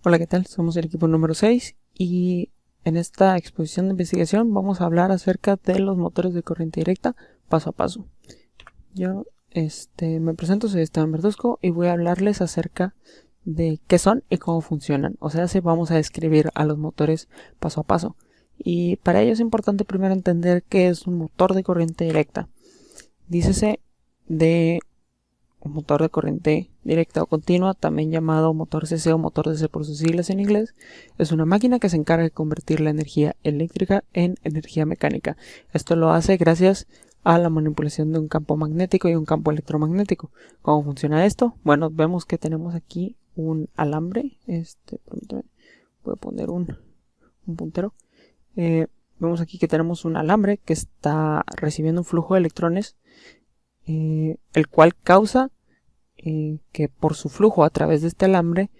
Hola, ¿qué tal? Somos el equipo número 6 y en esta exposición de investigación vamos a hablar acerca de los motores de corriente directa paso a paso. Yo me presento, soy Esteban Verduzco y voy a hablarles acerca de qué son y cómo funcionan. O sea, vamos a describir a los motores paso a paso. Y para ello es importante primero entender qué es un motor de corriente directa. Dícese de un motor de corriente directa o continua, también llamado motor CC o motor DC por sus siglas en inglés, es una máquina que se encarga de convertir la energía eléctrica en energía mecánica. Esto lo hace gracias a la manipulación de un campo magnético y un campo electromagnético. ¿Cómo funciona esto? Bueno, vemos que tenemos aquí un alambre. Voy a poner un puntero. Vemos aquí que tenemos un alambre que está recibiendo un flujo de electrones, el cual causa que por su flujo a través de este alambre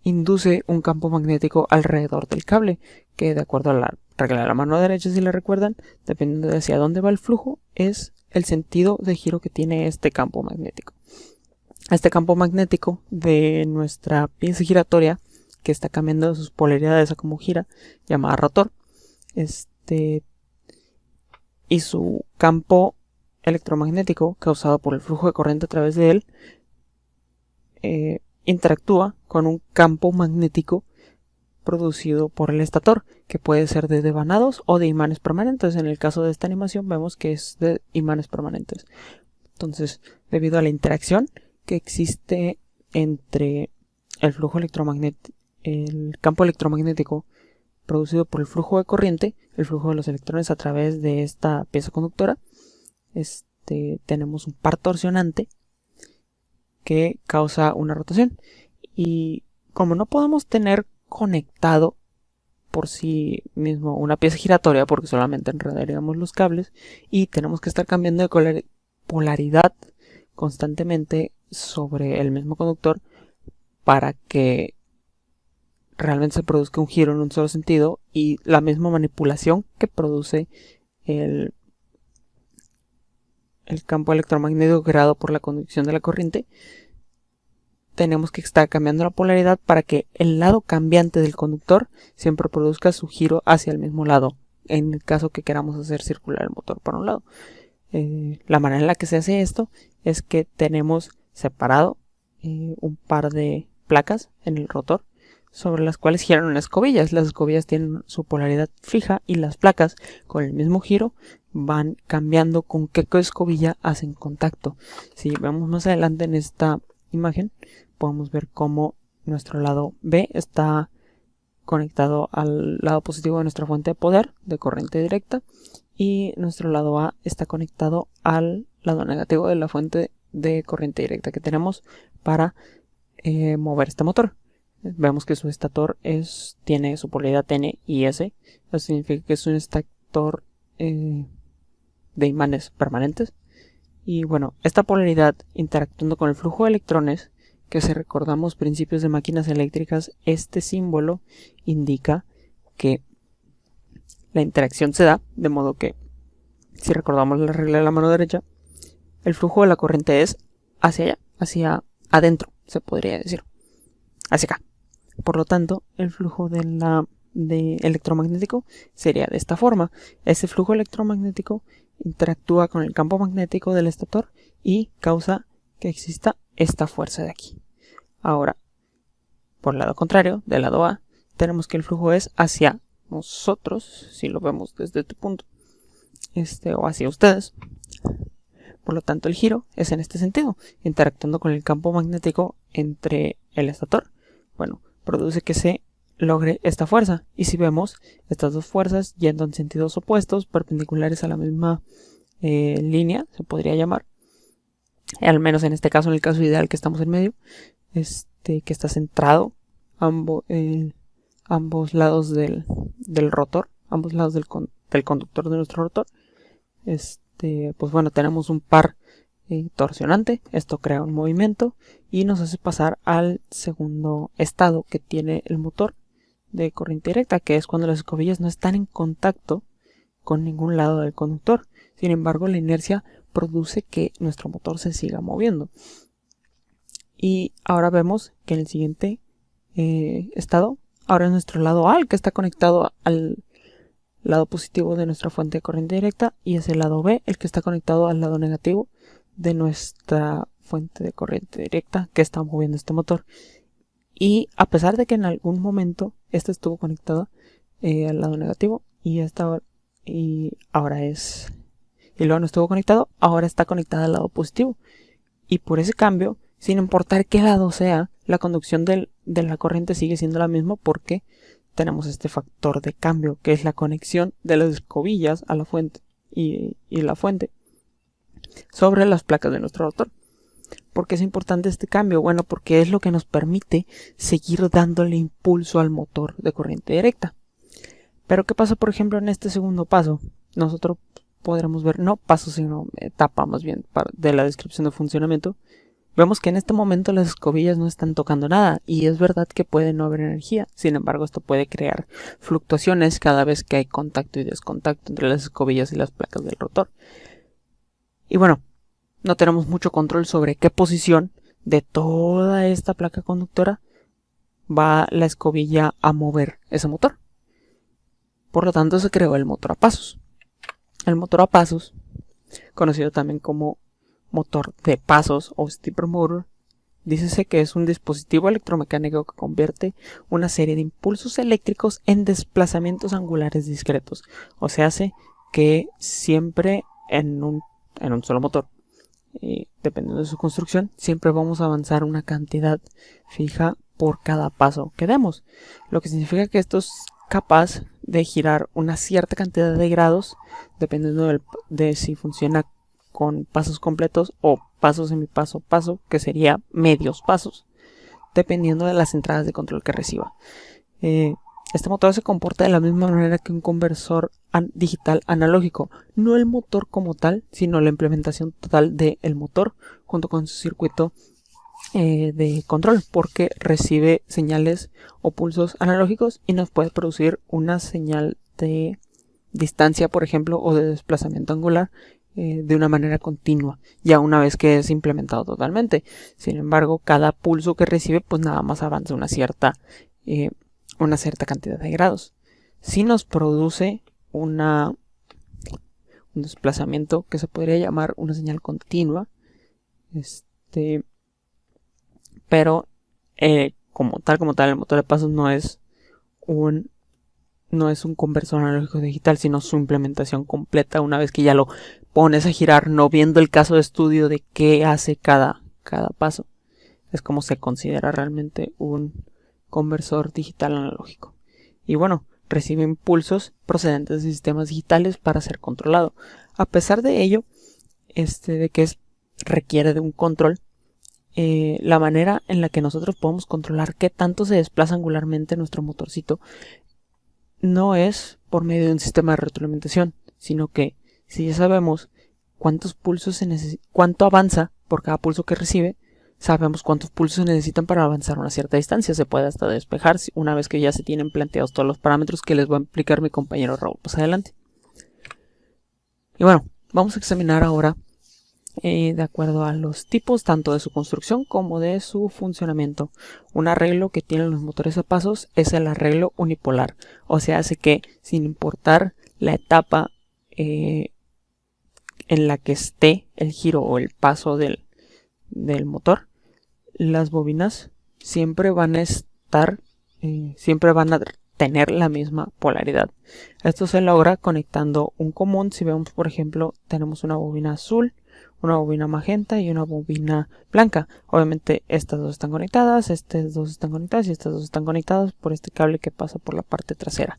induce un campo magnético alrededor del cable, que de acuerdo a la regla de la mano derecha, si la recuerdan, dependiendo de hacia dónde va el flujo, es el sentido de giro que tiene este campo magnético. Este campo magnético de nuestra pieza giratoria, que está cambiando sus polaridades a como gira, llamada rotor, y su campo electromagnético causado por el flujo de corriente a través de él interactúa con un campo magnético producido por el estator, que puede ser de devanados o de imanes permanentes. En el caso de esta animación vemos que es de imanes permanentes. Entonces, debido a la interacción que existe entre el flujo electromagnético, el campo electromagnético producido por el flujo de corriente, el flujo de los electrones a través de esta pieza conductora, tenemos un par torsionante que causa una rotación. Y como no podemos tener conectado por sí mismo una pieza giratoria, porque solamente enredaríamos los cables, y tenemos que estar cambiando de polaridad constantemente sobre el mismo conductor para que realmente se produzca un giro en un solo sentido, y la misma manipulación que produce el campo electromagnético creado por la conducción de la corriente, tenemos que estar cambiando la polaridad para que el lado cambiante del conductor siempre produzca su giro hacia el mismo lado, en el caso que queramos hacer circular el motor por un lado. La manera en la que se hace esto es que tenemos separado un par de placas en el rotor sobre las cuales giran unas escobillas. Las escobillas tienen su polaridad fija y las placas, con el mismo giro, van cambiando con qué escobilla hacen contacto. Si vemos más adelante en esta imagen, podemos ver cómo nuestro lado B está conectado al lado positivo de nuestra fuente de poder de corriente directa, y nuestro lado A está conectado al lado negativo de la fuente de corriente directa que tenemos para mover este motor. Vemos que su estator tiene su polaridad N y S. Eso significa que es un estator de imanes permanentes. Y bueno, esta polaridad interactuando con el flujo de electrones, que si recordamos principios de máquinas eléctricas, este símbolo indica que la interacción se da, de modo que, si recordamos la regla de la mano derecha, el flujo de la corriente es hacia allá, hacia adentro, se podría decir, hacia acá. Por lo tanto, el flujo electromagnético sería de esta forma. Ese flujo electromagnético interactúa con el campo magnético del estator y causa que exista esta fuerza de aquí. Ahora, por el lado contrario, del lado A, tenemos que el flujo es hacia nosotros, si lo vemos desde este punto, o hacia ustedes. Por lo tanto, el giro es en este sentido, interactuando con el campo magnético entre el estator. Bueno, produce que se logre esta fuerza. Y si vemos estas dos fuerzas yendo en sentidos opuestos, perpendiculares a la misma línea, se podría llamar, al menos en este caso, en el caso ideal que estamos en medio, que está centrado ambos lados del rotor, ambos lados del conductor de nuestro rotor, pues bueno, tenemos un par torsionante. Esto crea un movimiento y nos hace pasar al segundo estado que tiene el motor de corriente directa, que es cuando las escobillas no están en contacto con ningún lado del conductor. Sin embargo, la inercia produce que nuestro motor se siga moviendo. Y ahora vemos que en el siguiente estado. Ahora es nuestro lado A el que está conectado al lado positivo de nuestra fuente de corriente directa, y es el lado B el que está conectado al lado negativo de nuestra fuente de corriente directa que está moviendo este motor. Y a pesar de que en algún momento esta estuvo conectada al lado negativo y luego no estuvo conectado, ahora está conectada al lado positivo. Y por ese cambio, sin importar qué lado sea, la conducción de la corriente sigue siendo la misma, porque tenemos este factor de cambio, que es la conexión de las escobillas a la fuente y la fuente sobre las placas de nuestro rotor. ¿Por qué es importante este cambio? Bueno, porque es lo que nos permite seguir dándole impulso al motor de corriente directa. Pero ¿qué pasa, por ejemplo, en este segundo paso? Nosotros podremos ver, no paso, sino etapa más bien de la descripción de funcionamiento. Vemos que en este momento las escobillas no están tocando nada, y es verdad que puede no haber energía. Sin embargo, esto puede crear fluctuaciones cada vez que hay contacto y descontacto entre las escobillas y las placas del rotor. Y bueno, no tenemos mucho control sobre qué posición de toda esta placa conductora va la escobilla a mover ese motor. Por lo tanto, se creó el motor a pasos. El motor a pasos, conocido también como motor de pasos o stepper motor, dícese que es un dispositivo electromecánico que convierte una serie de impulsos eléctricos en desplazamientos angulares discretos. O sea, hace que siempre en un solo motor, dependiendo de su construcción, siempre vamos a avanzar una cantidad fija por cada paso que demos, lo que significa que esto es capaz de girar una cierta cantidad de grados, dependiendo de si funciona con pasos completos o pasos semipaso paso, que sería medios pasos, dependiendo de las entradas de control que reciba. Este motor se comporta de la misma manera que un conversor digital analógico, no el motor como tal, sino la implementación total del motor junto con su circuito de control, porque recibe señales o pulsos analógicos y nos puede producir una señal de distancia, por ejemplo, o de desplazamiento angular de una manera continua, ya una vez que es implementado totalmente. Sin embargo, cada pulso que recibe pues nada más avanza una cierta cantidad de grados. Si nos produce un desplazamiento que se podría llamar una señal continua, pero como tal el motor de pasos no es un conversor analógico digital, sino su implementación completa una vez que ya lo pones a girar, no viendo el caso de estudio de qué hace cada paso. Es como se considera realmente un conversor digital analógico. Y bueno, recibe impulsos procedentes de sistemas digitales para ser controlado. A pesar de ello, de que requiere de un control, la manera en la que nosotros podemos controlar qué tanto se desplaza angularmente nuestro motorcito no es por medio de un sistema de retroalimentación, sino que si ya sabemos cuántos pulsos cuánto avanza por cada pulso que recibe, sabemos cuántos pulsos se necesitan para avanzar una cierta distancia. Se puede hasta despejar una vez que ya se tienen planteados todos los parámetros que les va a explicar mi compañero Raúl más adelante. Y bueno, vamos a examinar ahora de acuerdo a los tipos tanto de su construcción como de su funcionamiento. Un arreglo que tienen los motores a pasos es el arreglo unipolar, o sea, hace que sin importar la etapa en la que esté el giro o el paso del motor, las bobinas siempre van a tener la misma polaridad. Esto se logra conectando un común. Si vemos, por ejemplo, tenemos una bobina azul, una bobina magenta y una bobina blanca. Obviamente estas dos están conectadas, estas dos están conectadas y estas dos están conectadas por este cable que pasa por la parte trasera.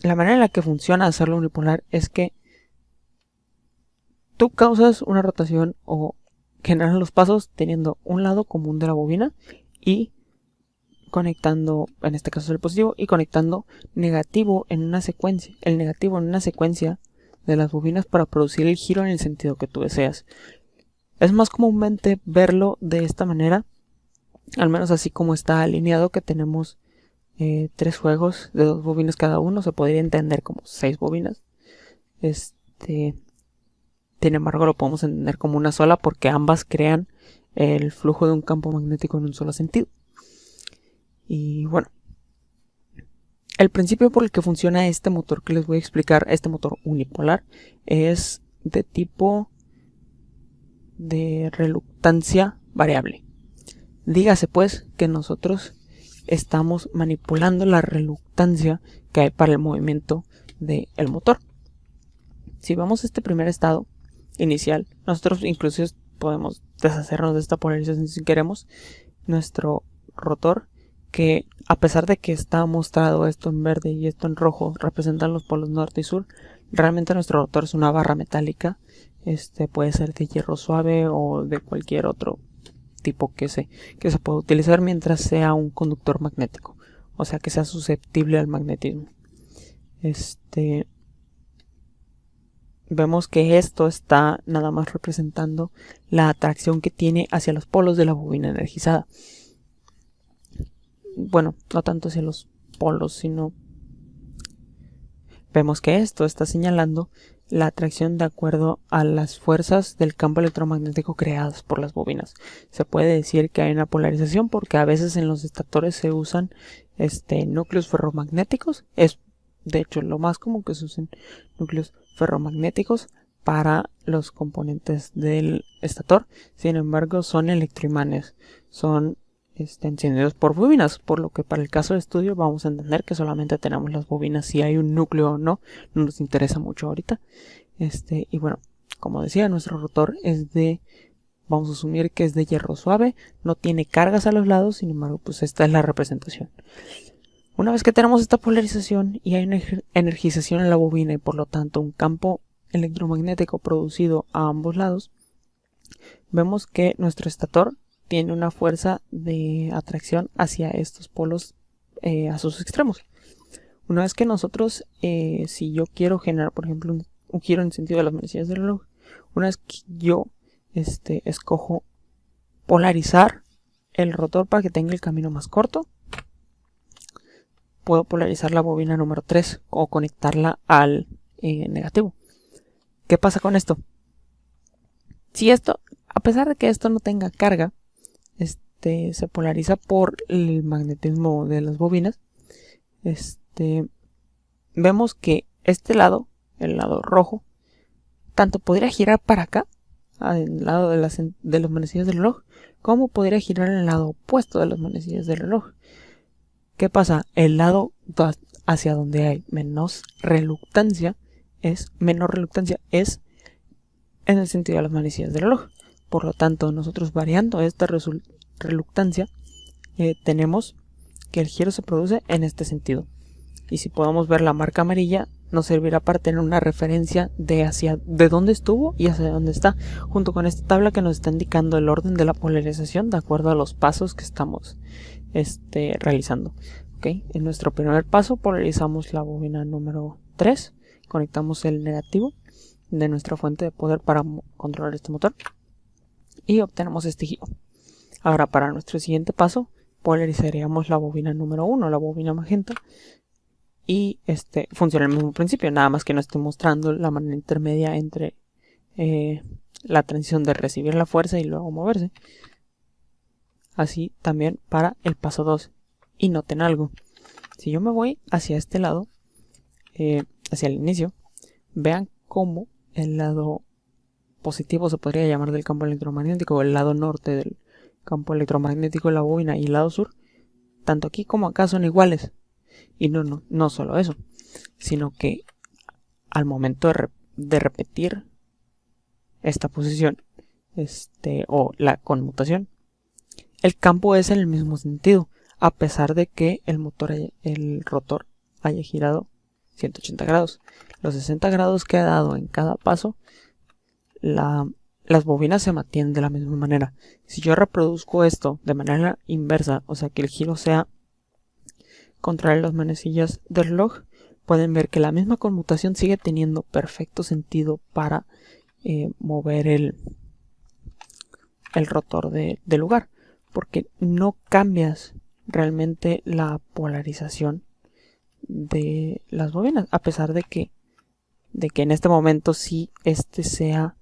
La manera en la que funciona hacerlo unipolar es que tú causas una rotación o generas los pasos teniendo un lado común de la bobina y conectando, en este caso es el positivo, y conectando negativo en una secuencia, el negativo en una secuencia de las bobinas para producir el giro en el sentido que tú deseas. Es más comúnmente verlo de esta manera, al menos así como está alineado, que tenemos 3 juegos de 2 bobinas cada uno. Se podría entender como 6 bobinas. Sin embargo, lo podemos entender como una sola porque ambas crean el flujo de un campo magnético en un solo sentido. Y bueno, el principio por el que funciona este motor que les voy a explicar, este motor unipolar, es de tipo de reluctancia variable. Dígase pues que nosotros estamos manipulando la reluctancia que hay para el movimiento del motor. Si vemos este primer estado inicial, nosotros incluso podemos deshacernos de esta polarización si queremos. Nuestro rotor, que a pesar de que está mostrado esto en verde y esto en rojo, representan los polos norte y sur, realmente nuestro rotor es una barra metálica. Puede ser de hierro suave o de cualquier otro tipo que se pueda utilizar mientras sea un conductor magnético, o sea que sea susceptible al magnetismo. Vemos que esto está nada más representando la atracción que tiene hacia los polos de la bobina energizada. Bueno, no tanto hacia los polos, sino vemos que esto está señalando la atracción de acuerdo a las fuerzas del campo electromagnético creadas por las bobinas. Se puede decir que hay una polarización porque a veces en los estatores se usan núcleos ferromagnéticos. Es de hecho lo más común que se usen núcleos ferromagnéticos para los componentes del estator. Sin embargo, son electroimanes, son encendidos por bobinas, por lo que para el caso de estudio vamos a entender que solamente tenemos las bobinas. Si hay un núcleo o no, no nos interesa mucho ahorita. Y bueno, como decía, nuestro rotor es vamos a asumir que es de hierro suave, no tiene cargas a los lados, sin embargo, pues esta es la representación. Una vez que tenemos esta polarización y hay una energización en la bobina y por lo tanto un campo electromagnético producido a ambos lados, vemos que nuestro estator tiene una fuerza de atracción hacia estos polos a sus extremos. Una vez que nosotros, si yo quiero generar, por ejemplo, un giro en sentido de las manecillas del reloj, una vez que yo escojo polarizar el rotor para que tenga el camino más corto, puedo polarizar la bobina número 3 o conectarla al negativo. ¿Qué pasa con esto? Si esto, a pesar de que esto no tenga carga, se polariza por el magnetismo de las bobinas, vemos que este lado, el lado rojo, tanto podría girar para acá, al lado de las manecillas del reloj, como podría girar en el lado opuesto de las manecillas del reloj. ¿Qué pasa? El lado hacia donde hay menos reluctancia es en el sentido de las manecillas del reloj. Por lo tanto, nosotros variando esta reluctancia, tenemos que el giro se produce en este sentido. Y si podemos ver la marca amarilla, nos servirá para tener una referencia de dónde estuvo y hacia dónde está, junto con esta tabla que nos está indicando el orden de la polarización de acuerdo a los pasos que estamos realizando. ¿Okay? En nuestro primer paso polarizamos la bobina número 3, conectamos el negativo de nuestra fuente de poder para controlar este motor y obtenemos este giro. Ahora, para nuestro siguiente paso, polarizaríamos la bobina número 1, la bobina magenta, y funciona el mismo principio, nada más que no estoy mostrando la manera intermedia entre la transición de recibir la fuerza y luego moverse. Así también para el paso 2. Y noten algo, si yo me voy hacia este lado, hacia el inicio, vean cómo el lado positivo se podría llamar del campo electromagnético, o el lado norte del campo electromagnético de la bobina y el lado sur, tanto aquí como acá son iguales. Y no solo eso, sino que al momento de repetir esta posición o la conmutación, el campo es en el mismo sentido, a pesar de que el rotor haya girado 180 grados. Los 60 grados que ha dado en cada paso, las bobinas se mantienen de la misma manera. Si yo reproduzco esto de manera inversa, o sea que el giro sea contrario a las manecillas del reloj, pueden ver que la misma conmutación sigue teniendo perfecto sentido para mover el rotor de lugar, porque no cambias realmente la polarización de las bobinas, a pesar de que en este momento sí sea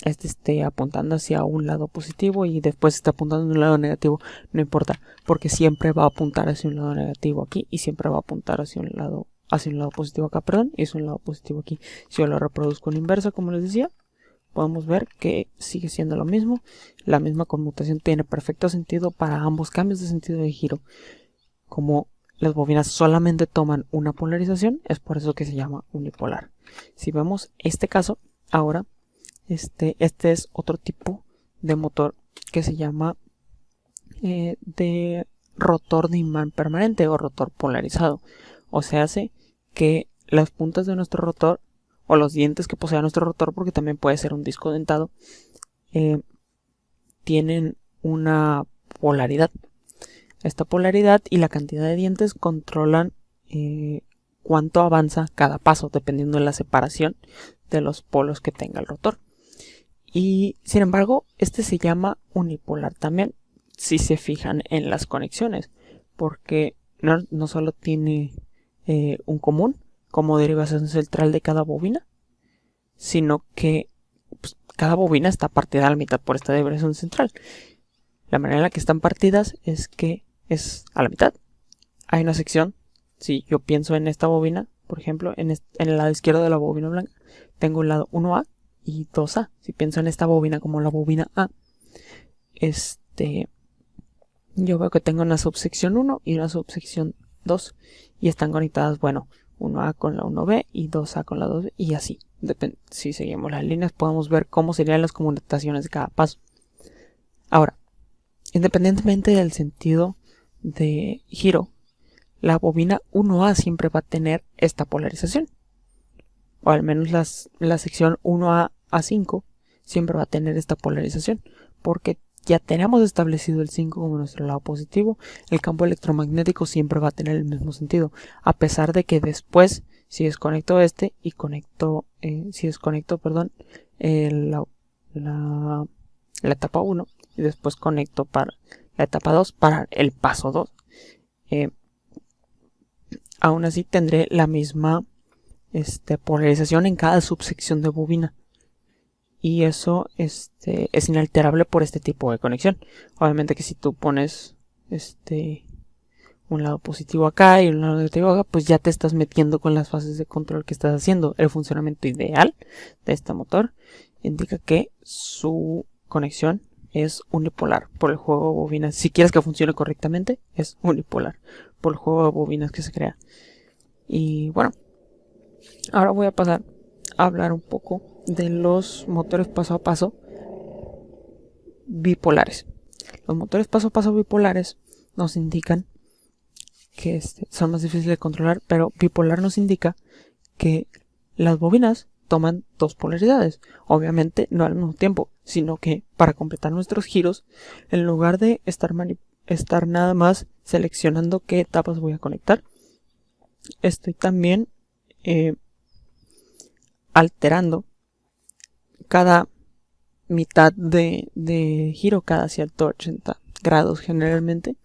este esté apuntando hacia un lado positivo y después está apuntando a un lado negativo, no importa, porque siempre va a apuntar hacia un lado negativo aquí y siempre va a apuntar hacia un lado positivo acá, perdón, y es un lado positivo aquí. Si yo lo reproduzco en inversa, como les decía, podemos ver que sigue siendo lo mismo. La misma conmutación tiene perfecto sentido para ambos cambios de sentido de giro. Como las bobinas solamente toman una polarización, es por eso que se llama unipolar. Si vemos este caso, ahora este es otro tipo de motor que se llama de rotor de imán permanente o rotor polarizado. O sea, hace que las puntas de nuestro rotor o los dientes que posea nuestro rotor, porque también puede ser un disco dentado, tienen una polaridad. Esta polaridad y la cantidad de dientes controlan cuánto avanza cada paso, dependiendo de la separación de los polos que tenga el rotor. Y sin embargo, este se llama unipolar también, si se fijan en las conexiones, porque no solo tiene un común como derivación central de cada bobina, sino que pues, cada bobina está partida a la mitad por esta derivación central. La manera en la que están partidas es que es a la mitad. Hay una sección, si yo pienso en esta bobina, por ejemplo, en el lado izquierdo de la bobina blanca, tengo el lado 1A y 2A. Si pienso en esta bobina como la bobina A, yo veo que tengo una subsección 1 y una subsección 2 y están conectadas, bueno, 1A con la 1B y 2A con la 2B y así. Si seguimos las líneas podemos ver cómo serían las conmutaciones de cada paso. Ahora, independientemente del sentido de giro, la bobina 1A siempre va a tener esta polarización, o al menos la sección 1A a 5 siempre va a tener esta polarización, porque ya tenemos establecido el 5 como nuestro lado positivo. El campo electromagnético siempre va a tener el mismo sentido, a pesar de que después, si desconecto y conecto, la etapa 1 y después conecto para la etapa 2 para el paso 2, aún así tendré la misma polarización en cada subsección de bobina. Y eso es inalterable por este tipo de conexión. Obviamente que si tú pones un lado positivo acá y un lado negativo acá, pues ya te estás metiendo con las fases de control que estás haciendo. El funcionamiento ideal de este motor indica que su conexión es unipolar por el juego de bobinas. Si quieres que funcione correctamente, es unipolar por el juego de bobinas que se crea. Y bueno, ahora voy a pasar a hablar un poco de los motores paso a paso bipolares. Los motores paso a paso bipolares nos indican que son más difíciles de controlar, pero bipolar nos indica que las bobinas toman dos polaridades, obviamente no al mismo tiempo, sino que para completar nuestros giros, en lugar de estar nada más seleccionando qué etapas voy a conectar, estoy también alterando cada mitad de giro, cada 180 grados generalmente.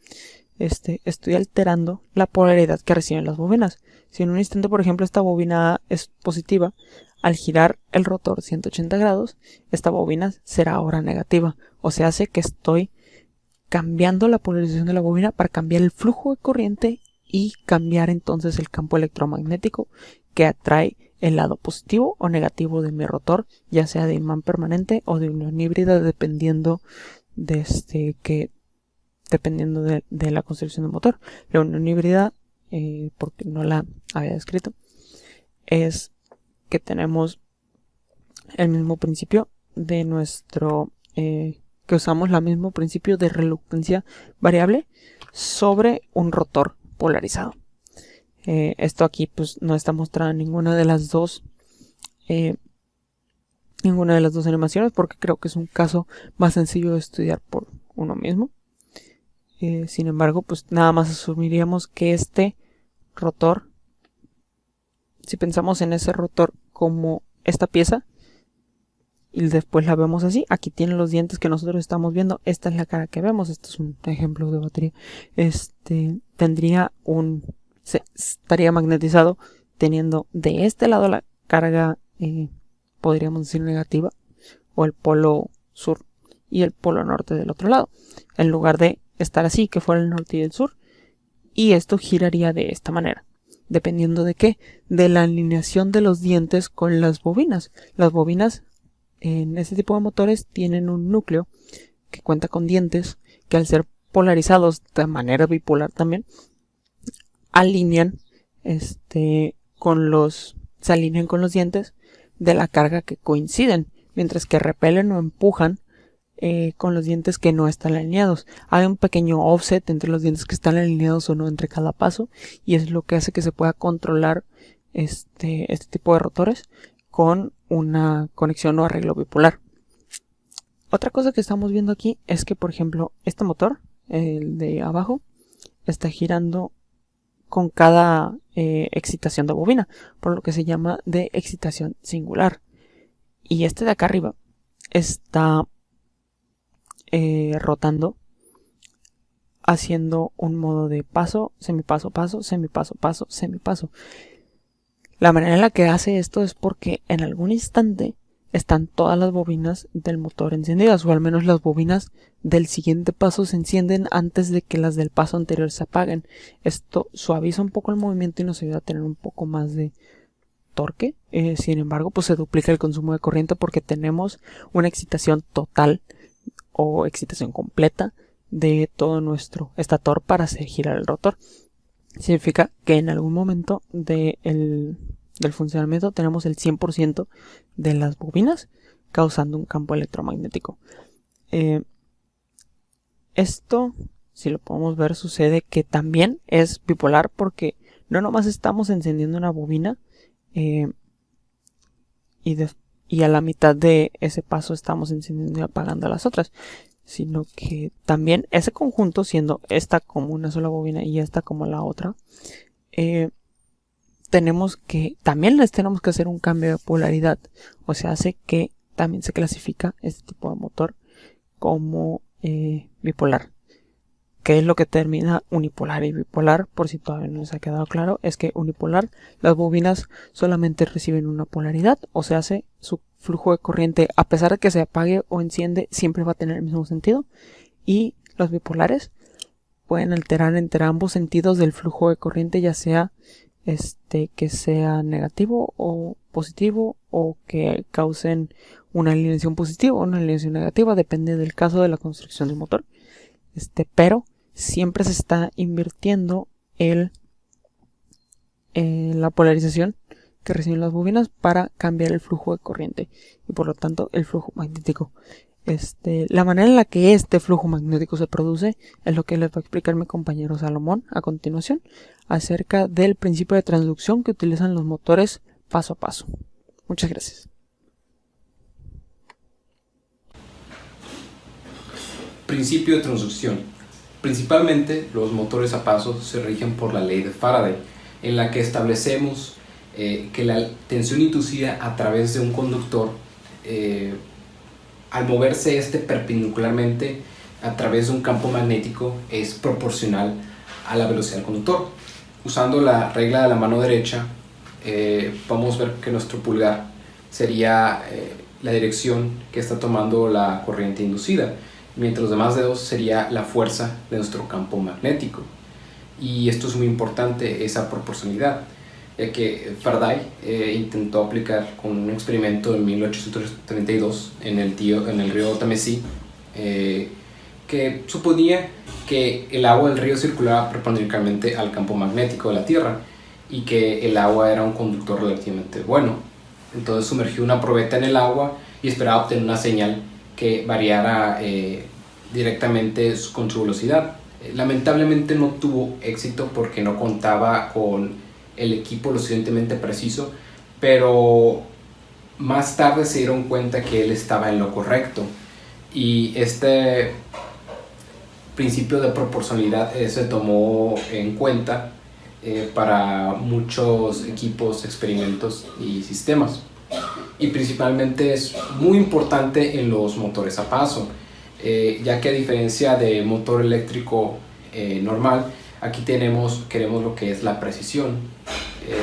Estoy alterando la polaridad que reciben las bobinas. Si en un instante, por ejemplo, esta bobina A es positiva, al girar el rotor 180 grados, esta bobina será ahora negativa. O sea, hace que estoy cambiando la polarización de la bobina para cambiar el flujo de corriente y cambiar entonces el campo electromagnético que atrae el lado positivo o negativo de mi rotor, ya sea de imán permanente o de unión híbrida, dependiendo de la construcción del motor. La unión híbrida, porque no la había descrito, es que tenemos el mismo principio de que usamos el mismo principio de reluctancia variable sobre un rotor polarizado. Esto aquí pues no está mostrada ninguna de las dos animaciones, porque creo que es un caso más sencillo de estudiar por uno mismo. Sin embargo, pues nada más asumiríamos que este rotor, si pensamos en ese rotor como esta pieza y después la vemos así, aquí tiene los dientes que nosotros estamos viendo, esta es la cara que vemos, esto es un ejemplo de batería, estaría magnetizado, teniendo de este lado la carga, podríamos decir negativa, o el polo sur y el polo norte del otro lado, en lugar de estar así, que fuera el norte y el sur, y esto giraría de esta manera. ¿Dependiendo de qué? De la alineación de los dientes con las bobinas. Las bobinas en este tipo de motores tienen un núcleo que cuenta con dientes que, al ser polarizados de manera bipolar también, se alinean con los dientes de la carga que coinciden, mientras que repelen o empujan con los dientes que no están alineados. Hay un pequeño offset entre los dientes que están alineados o no entre cada paso, y es lo que hace que se pueda controlar este tipo de rotores con una conexión o arreglo bipolar. Otra cosa que estamos viendo aquí es que, por ejemplo, este motor, el de abajo, está girando con cada excitación de bobina, por lo que se llama de excitación singular. Y este de acá arriba está rotando, haciendo un modo de paso, semipaso, paso, semipaso, paso, semipaso. La manera en la que hace esto es porque en algún instante están todas las bobinas del motor encendidas, o al menos las bobinas del siguiente paso se encienden antes de que las del paso anterior se apaguen. Esto suaviza un poco el movimiento y nos ayuda a tener un poco más de torque. Sin embargo, pues se duplica el consumo de corriente porque tenemos una excitación total o excitación completa de todo nuestro estator para hacer girar el rotor. Significa que en algún momento del funcionamiento tenemos el 100% de las bobinas causando un campo electromagnético. Esto, si lo podemos ver, sucede que también es bipolar, porque no nomás estamos encendiendo una bobina y a la mitad de ese paso estamos encendiendo y apagando las otras, sino que también ese conjunto, siendo esta como una sola bobina y esta como la otra, también les tenemos que hacer un cambio de polaridad. O sea, hace que también se clasifica este tipo de motor como bipolar. ¿Qué es lo que termina unipolar y bipolar? Por si todavía no les ha quedado claro, es que unipolar, las bobinas solamente reciben una polaridad, o sea, su flujo de corriente, a pesar de que se apague o enciende, siempre va a tener el mismo sentido. Y los bipolares pueden alterar entre ambos sentidos del flujo de corriente, ya sea que sea negativo o positivo, o que causen una alineación positiva o una alineación negativa, depende del caso de la construcción del motor. Pero siempre se está invirtiendo la polarización que reciben las bobinas para cambiar el flujo de corriente y por lo tanto el flujo magnético. La manera en la que este flujo magnético se produce es lo que les va a explicar mi compañero Salomón a continuación, acerca del principio de transducción que utilizan los motores paso a paso. Muchas gracias. Principio de transducción. Principalmente los motores a paso se rigen por la ley de Faraday, en la que establecemos que la tensión inducida a través de un conductor, al moverse perpendicularmente a través de un campo magnético, es proporcional a la velocidad del conductor. Usando la regla de la mano derecha, podemos ver que nuestro pulgar sería la dirección que está tomando la corriente inducida, mientras los demás dedos sería la fuerza de nuestro campo magnético. Y esto es muy importante, esa proporcionalidad, ya que Faraday intentó aplicar con un experimento en 1832 en el río Támesis, que suponía que el agua del río circulaba perpendicularmente al campo magnético de la Tierra y que el agua era un conductor relativamente bueno. Entonces sumergió una probeta en el agua y esperaba obtener una señal que variara directamente con su velocidad. Lamentablemente no tuvo éxito porque no contaba con el equipo lo suficientemente preciso, pero más tarde se dieron cuenta que él estaba en lo correcto, y este principio de proporcionalidad se tomó en cuenta para muchos equipos, experimentos y sistemas, y principalmente es muy importante en los motores a paso, ya que a diferencia de motor eléctrico normal, aquí queremos lo que es la precisión.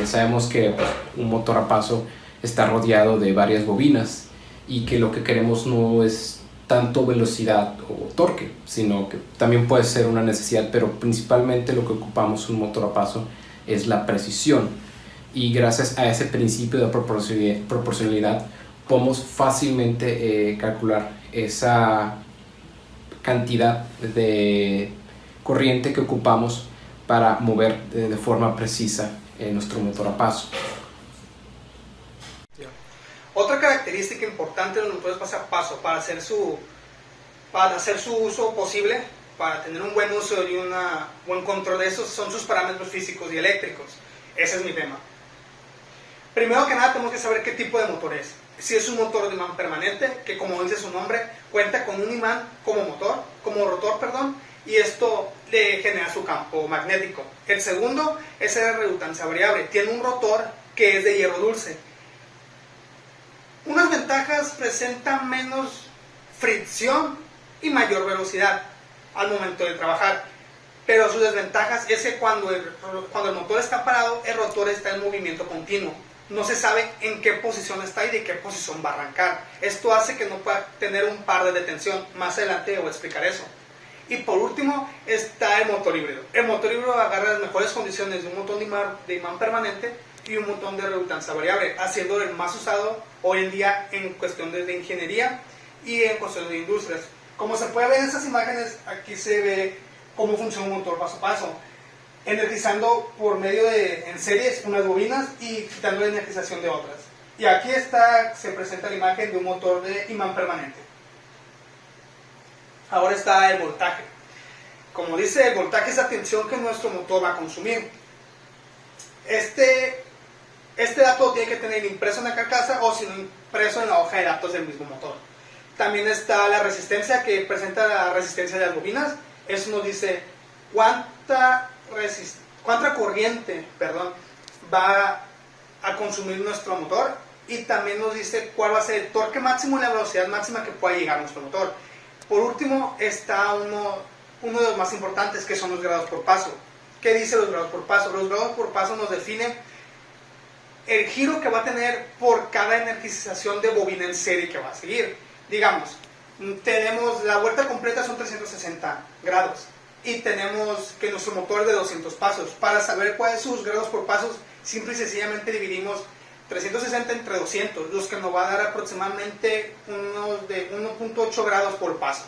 Sabemos que un motor a paso está rodeado de varias bobinas, y que lo que queremos no es tanto velocidad o torque, sino que también puede ser una necesidad, pero principalmente lo que ocupamos un motor a paso es la precisión, y gracias a ese principio de proporcionalidad podemos fácilmente calcular esa cantidad de corriente que ocupamos para mover de forma precisa nuestro motor a paso. Otra característica importante de los motores paso a paso para hacer su uso posible, para tener un buen uso y un buen control de esos, son sus parámetros físicos y eléctricos. Ese es mi tema. Primero que nada tenemos que saber qué tipo de motor es. Si es un motor de imán permanente, que como dice su nombre, cuenta con un imán como rotor, y esto le genera su campo magnético. El segundo es el de redundancia variable. Tiene un rotor que es de hierro dulce. Unas ventajas: presentan menos fricción y mayor velocidad al momento de trabajar. Pero sus desventajas es que cuando el motor está parado, el rotor está en movimiento continuo. No se sabe en qué posición está y de qué posición va a arrancar. Esto hace que no pueda tener un par de detención. Más adelante voy a explicar eso. Y por último está el motor híbrido. El motor híbrido agarra las mejores condiciones de un motor de imán permanente y un motor de redundancia variable, haciendo el más usado hoy en día en cuestiones de ingeniería y en cuestiones de industrias. Como se puede ver en estas imágenes, aquí se ve cómo funciona un motor paso a paso, energizando por medio de en series unas bobinas y quitando la energización de otras. Y aquí se presenta la imagen de un motor de imán permanente. Ahora está el voltaje. Como dice, el voltaje es la tensión que nuestro motor va a consumir. Este dato tiene que tener impreso en la carcasa o si no impreso en la hoja de datos del mismo motor. También está la resistencia, que presenta la resistencia de las bobinas. Eso nos dice cuánta corriente va a consumir nuestro motor, y también nos dice cuál va a ser el torque máximo y la velocidad máxima que pueda llegar a nuestro motor. Por último está uno de los más importantes, que son los grados por paso. ¿Qué dice los grados por paso? Los grados por paso nos definen el giro que va a tener por cada energización de bobina en serie que va a seguir. Digamos, tenemos la vuelta completa son 360 grados y tenemos que nuestro motor es de 200 pasos. Para saber cuáles son sus grados por pasos, simple y sencillamente dividimos 360 entre 200, los que nos va a dar aproximadamente unos de 1.8 grados por paso.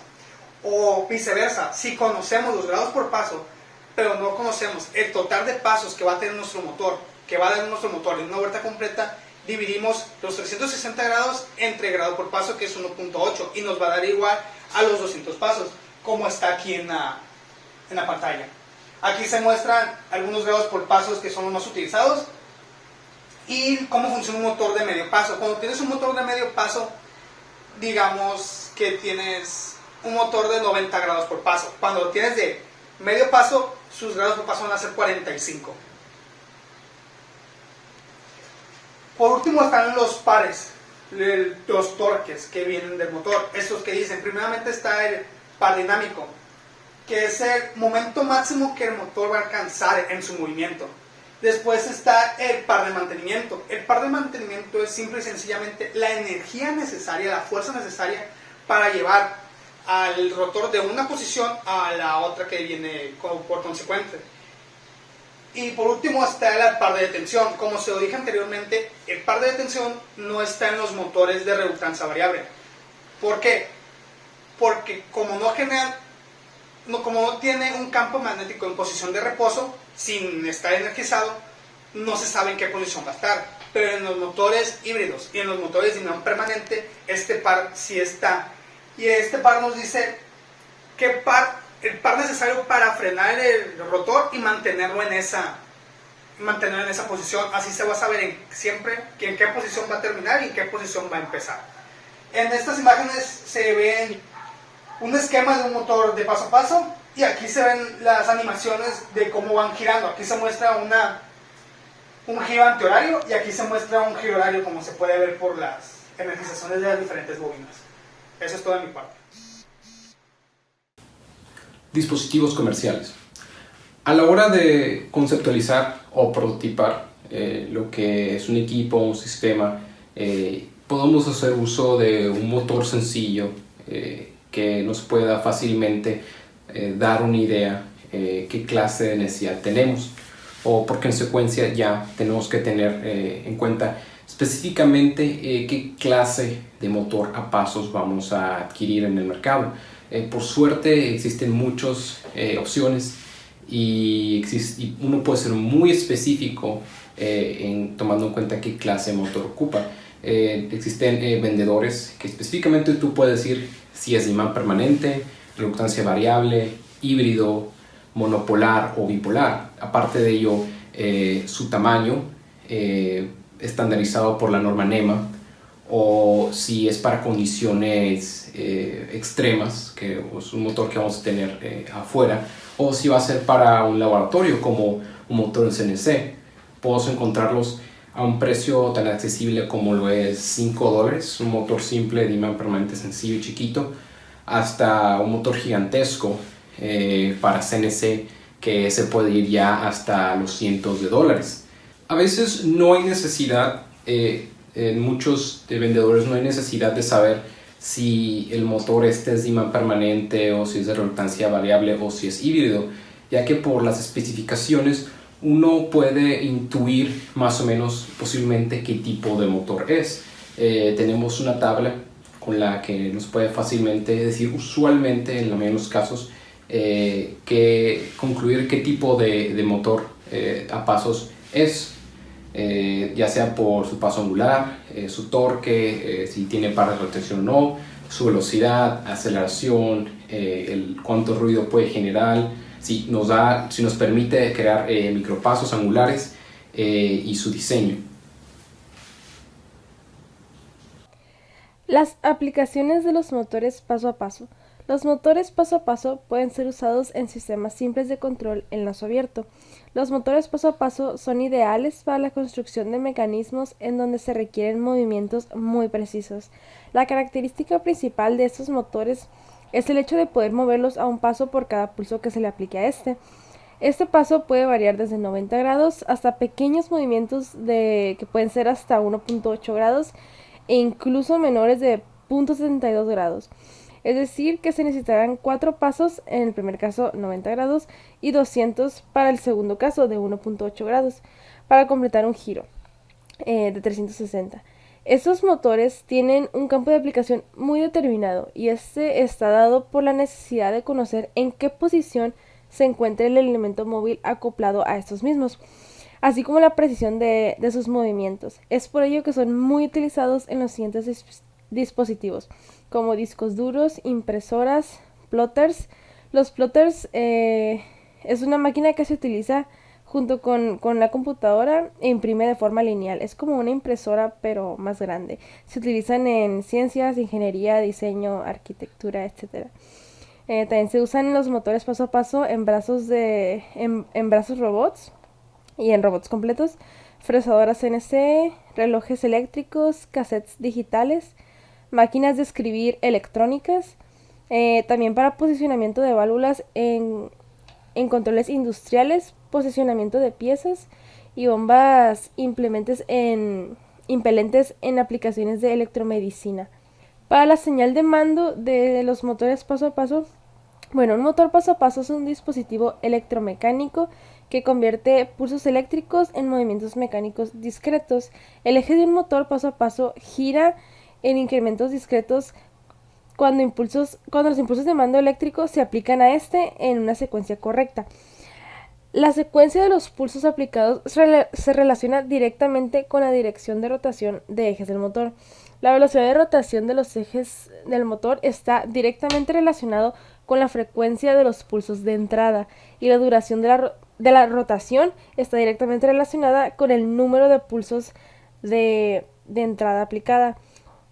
O viceversa, si conocemos los grados por paso, pero no conocemos el total de pasos que va a tener nuestro motor, en una vuelta completa, dividimos los 360 grados entre grado por paso, que es 1.8, y nos va a dar igual a los 200 pasos, como está aquí en la pantalla. Aquí se muestran algunos grados por pasos que son los más utilizados y cómo funciona un motor de medio paso. Cuando tienes un motor de medio paso, digamos que tienes un motor de 90 grados por paso. Cuando lo tienes de medio paso, sus grados por paso van a ser 45. Por último están los pares, los torques que vienen del motor. Estos que dicen, primeramente está el par dinámico, que es el momento máximo que el motor va a alcanzar en su movimiento. Después está el par de mantenimiento. El par de mantenimiento es simple y sencillamente la energía necesaria, la fuerza necesaria para llevar al rotor de una posición a la otra que viene por consecuente. Y por último está el par de detención. Como se lo dije anteriormente, el par de detención no está en los motores de redundancia variable. ¿Por qué? Porque como no tiene un campo magnético en posición de reposo, sin estar energizado, no se sabe en qué posición va a estar. Pero en los motores híbridos y en los motores de imán permanente, este par sí está. Y este par nos dice el par necesario para frenar el rotor y mantenerlo en esa posición. Así se va a saber siempre en qué posición va a terminar y en qué posición va a empezar. En estas imágenes se ven un esquema de un motor de paso a paso, y aquí se ven las animaciones de cómo van girando. Aquí se muestra un giro antihorario y aquí se muestra un giro horario, como se puede ver por las energizaciones de las diferentes bobinas. Eso es todo de mi parte. Dispositivos comerciales. A la hora de conceptualizar o prototipar lo que es un equipo, un sistema, podemos hacer uso de un motor sencillo que nos pueda fácilmente dar una idea qué clase de necesidad tenemos, o por consecuencia ya tenemos que tener en cuenta específicamente qué clase de motor a pasos vamos a adquirir en el mercado. Por suerte existen muchas opciones y uno puede ser muy específico tomando en cuenta qué clase de motor ocupa. Existen vendedores que específicamente tú puedes decir si es imán permanente, reluctancia variable, híbrido, monopolar o bipolar. Aparte de ello, su tamaño estandarizado por la norma NEMA, o si es para condiciones extremas, que es un motor que vamos a tener afuera, o si va a ser para un laboratorio como un motor en CNC. Podemos encontrarlos a un precio tan accesible como lo es $5, un motor simple de imán permanente sencillo y chiquito, hasta un motor gigantesco para CNC que se puede ir ya hasta los cientos de dólares. A veces no hay necesidad, en muchos vendedores no hay necesidad de saber si el motor es de imán permanente o si es de reluctancia variable o si es híbrido, ya que por las especificaciones uno puede intuir más o menos posiblemente qué tipo de motor es. Tenemos una tabla con la que nos puede fácilmente decir, usualmente en la mayoría de los casos, que concluir qué tipo de motor a pasos es, ya sea por su paso angular, su torque, si tiene barras de retención o no, su velocidad, aceleración, cuánto ruido puede generar, si nos permite crear micropasos angulares y su diseño. Las aplicaciones de los motores paso a paso. Los motores paso a paso pueden ser usados en sistemas simples de control en lazo abierto. Los motores paso a paso son ideales para la construcción de mecanismos en donde se requieren movimientos muy precisos. La característica principal de estos motores es el hecho de poder moverlos a un paso por cada pulso que se le aplique a este. Este paso puede variar desde 90 grados hasta pequeños movimientos que pueden ser hasta 1.8 grados e incluso menores de 0.72 grados. Es decir, que se necesitarán 4 pasos en el primer caso 90 grados y 200 para el segundo caso de 1.8 grados para completar un giro de 360. Estos motores tienen un campo de aplicación muy determinado y este está dado por la necesidad de conocer en qué posición se encuentra el elemento móvil acoplado a estos mismos, así como la precisión de sus movimientos. Es por ello que son muy utilizados en los siguientes dispositivos, como discos duros, impresoras, plotters. Los plotters es una máquina que se utiliza junto con la computadora e imprime de forma lineal. Es como una impresora pero más grande. Se utilizan en ciencias, ingeniería, diseño, arquitectura, etc. También se usan los motores paso a paso en brazos robots y en robots completos, fresadoras CNC, relojes eléctricos, cassettes digitales, máquinas de escribir electrónicas, también para posicionamiento de válvulas en controles industriales, posicionamiento de piezas y bombas impelentes en aplicaciones de electromedicina. Para la señal de mando de los motores paso a paso, un motor paso a paso es un dispositivo electromecánico que convierte pulsos eléctricos en movimientos mecánicos discretos. El eje de un motor paso a paso gira en incrementos discretos cuando los impulsos de mando eléctrico se aplican a este en una secuencia correcta. La secuencia de los pulsos aplicados se relaciona directamente con la dirección de rotación de ejes del motor. La velocidad de rotación de los ejes del motor está directamente relacionado con la frecuencia de los pulsos de entrada, y la duración de la rotación está directamente relacionada con el número de pulsos de entrada aplicada.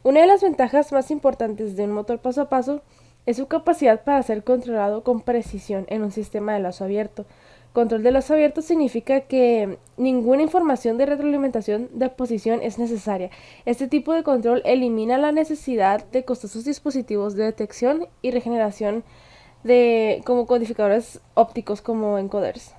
Una de las ventajas más importantes de un motor paso a paso es su capacidad para ser controlado con precisión en un sistema de lazo abierto. Control de lazo abierto significa que ninguna información de retroalimentación de posición es necesaria. Este tipo de control elimina la necesidad de costosos dispositivos de detección y regeneración como codificadores ópticos como encoders.